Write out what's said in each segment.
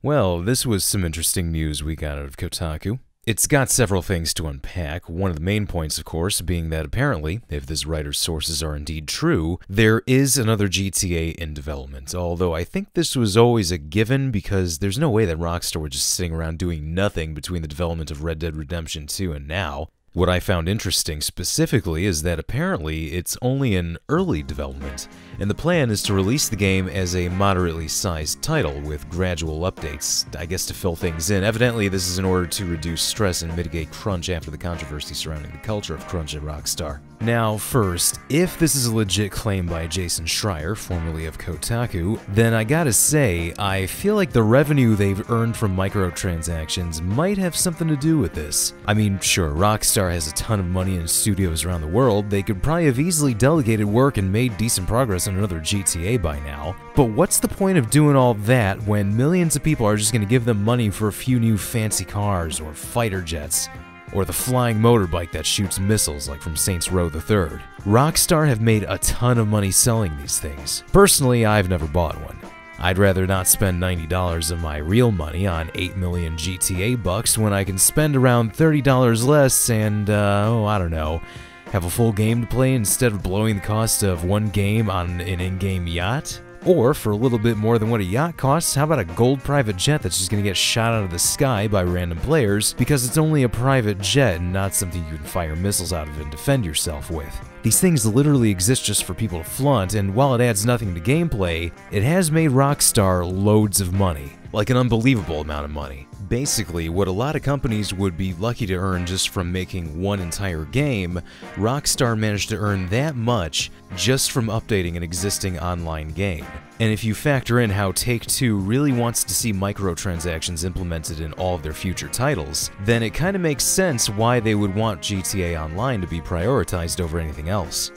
Well, this was some interesting news we got out of Kotaku. It's got several things to unpack, one of the main points, of course, being that apparently, if this writer's sources are indeed true, there is another GTA in development, although I think this was always a given because there's no way that Rockstar was just sitting around doing nothing between the development of Red Dead Redemption 2 and now. What I found interesting specifically is that apparently it's only in early development, and the plan is to release the game as a moderately sized title with gradual updates, I guess to fill things in. Evidently, this is in order to reduce stress and mitigate crunch after the controversy surrounding the culture of crunch at Rockstar. Now, first, if this is a legit claim by Jason Schrier, formerly of Kotaku, then I gotta say, I feel like the revenue they've earned from microtransactions might have something to do with this. I mean, sure, Rockstar has a ton of money in studios around the world, they could probably have easily delegated work and made decent progress on another GTA by now, but what's the point of doing all that when millions of people are just gonna give them money for a few new fancy cars or fighter jets? Or the flying motorbike that shoots missiles like from Saints Row III. Rockstar have made a ton of money selling these things. Personally, I've never bought one. I'd rather not spend $90 of my real money on 8 million GTA bucks when I can spend around $30 less and, I don't know, have a full game to play instead of blowing the cost of one game on an in-game yacht? Or, for a little bit more than what a yacht costs, how about a gold private jet that's just gonna get shot out of the sky by random players because it's only a private jet and not something you can fire missiles out of and defend yourself with? These things literally exist just for people to flaunt, and while it adds nothing to gameplay, it has made Rockstar loads of money. Like an unbelievable amount of money. Basically, what a lot of companies would be lucky to earn just from making one entire game, Rockstar managed to earn that much just from updating an existing online game. And if you factor in how Take-Two really wants to see microtransactions implemented in all of their future titles, then it kind of makes sense why they would want GTA Online to be prioritized over anything else.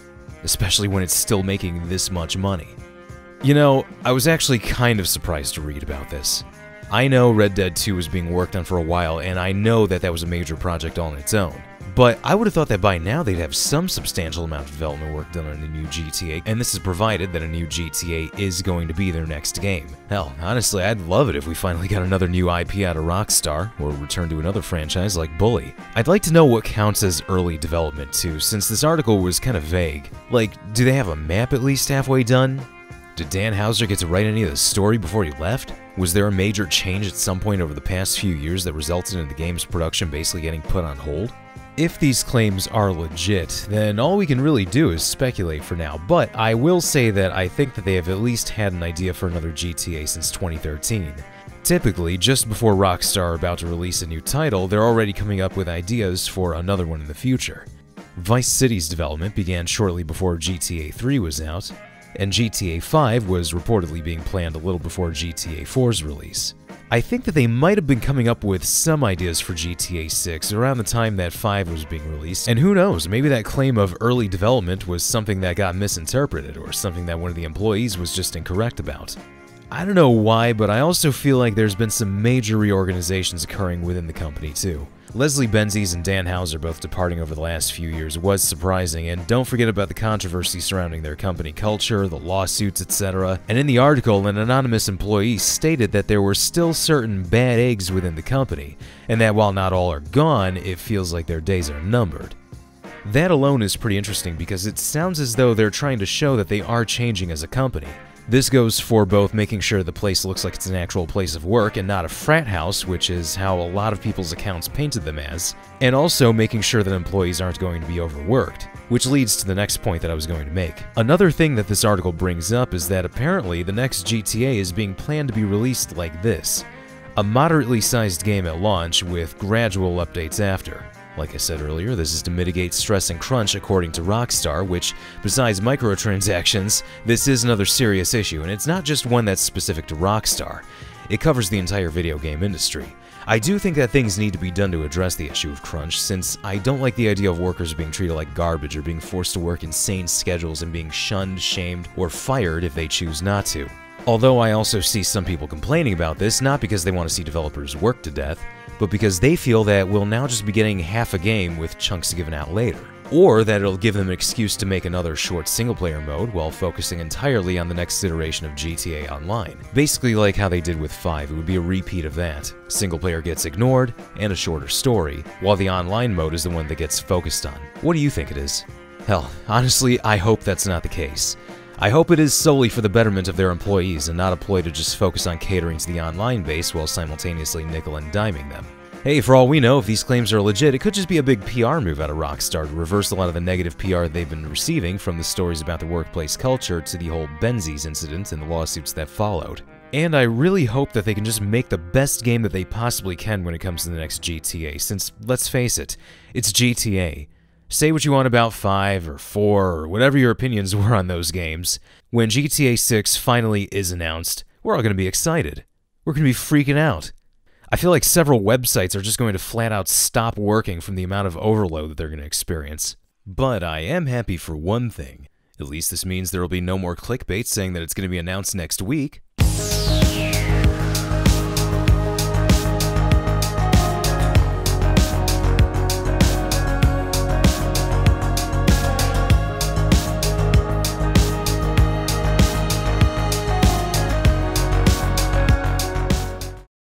Especially when it's still making this much money. You know, I was actually kind of surprised to read about this. I know Red Dead 2 was being worked on for a while, and I know that that was a major project all on its own. But I would have thought that by now they'd have some substantial amount of development work done on a new GTA, and this is provided that a new GTA is going to be their next game. Hell, honestly, I'd love it if we finally got another new IP out of Rockstar, or return to another franchise like Bully. I'd like to know what counts as early development too, since this article was kind of vague. Like, do they have a map at least halfway done? Did Dan Houser get to write any of the story before he left? Was there a major change at some point over the past few years that resulted in the game's production basically getting put on hold? If these claims are legit, then all we can really do is speculate for now, but I will say that I think that they have at least had an idea for another GTA since 2013. Typically, just before Rockstar are about to release a new title, they're already coming up with ideas for another one in the future. Vice City's development began shortly before GTA 3 was out, and GTA 5 was reportedly being planned a little before GTA 4's release. I think that they might have been coming up with some ideas for GTA 6 around the time that 5 was being released, and who knows, maybe that claim of early development was something that got misinterpreted, or something that one of the employees was just incorrect about. I don't know why, but I also feel like there's been some major reorganizations occurring within the company too. Leslie Benzies and Dan Houser both departing over the last few years was surprising, and don't forget about the controversy surrounding their company culture, the lawsuits, etc. And in the article, an anonymous employee stated that there were still certain bad eggs within the company, and that while not all are gone, it feels like their days are numbered. That alone is pretty interesting because it sounds as though they're trying to show that they are changing as a company. This goes for both making sure the place looks like it's an actual place of work and not a frat house, which is how a lot of people's accounts painted them as, and also making sure that employees aren't going to be overworked, which leads to the next point that I was going to make. Another thing that this article brings up is that apparently the next GTA is being planned to be released like this: a moderately sized game at launch with gradual updates after. Like I said earlier, this is to mitigate stress and crunch according to Rockstar, which, besides microtransactions, this is another serious issue, and it's not just one that's specific to Rockstar. It covers the entire video game industry. I do think that things need to be done to address the issue of crunch, since I don't like the idea of workers being treated like garbage or being forced to work insane schedules and being shunned, shamed, or fired if they choose not to. Although I also see some people complaining about this, not because they want to see developers work to death, but because they feel that we'll now just be getting half a game with chunks given out later. or that it'll give them an excuse to make another short single-player mode while focusing entirely on the next iteration of GTA Online. Basically like how they did with 5, it would be a repeat of that. Single-player gets ignored, and a shorter story, while the online mode is the one that gets focused on. What do you think it is? Hell, honestly, I hope that's not the case. I hope it is solely for the betterment of their employees and not a ploy to just focus on catering to the online base while simultaneously nickel and diming them. Hey, for all we know, if these claims are legit, it could just be a big PR move out of Rockstar to reverse a lot of the negative PR they've been receiving, from the stories about the workplace culture to the whole Benzies incident and the lawsuits that followed. And I really hope that they can just make the best game that they possibly can when it comes to the next GTA, since, let's face it, it's GTA. Say what you want about 5 or 4 or whatever your opinions were on those games. When GTA 6 finally is announced, we're all going to be excited. We're going to be freaking out. I feel like several websites are just going to flat out stop working from the amount of overload that they're going to experience. But I am happy for one thing. At least this means there will be no more clickbait saying that it's going to be announced next week.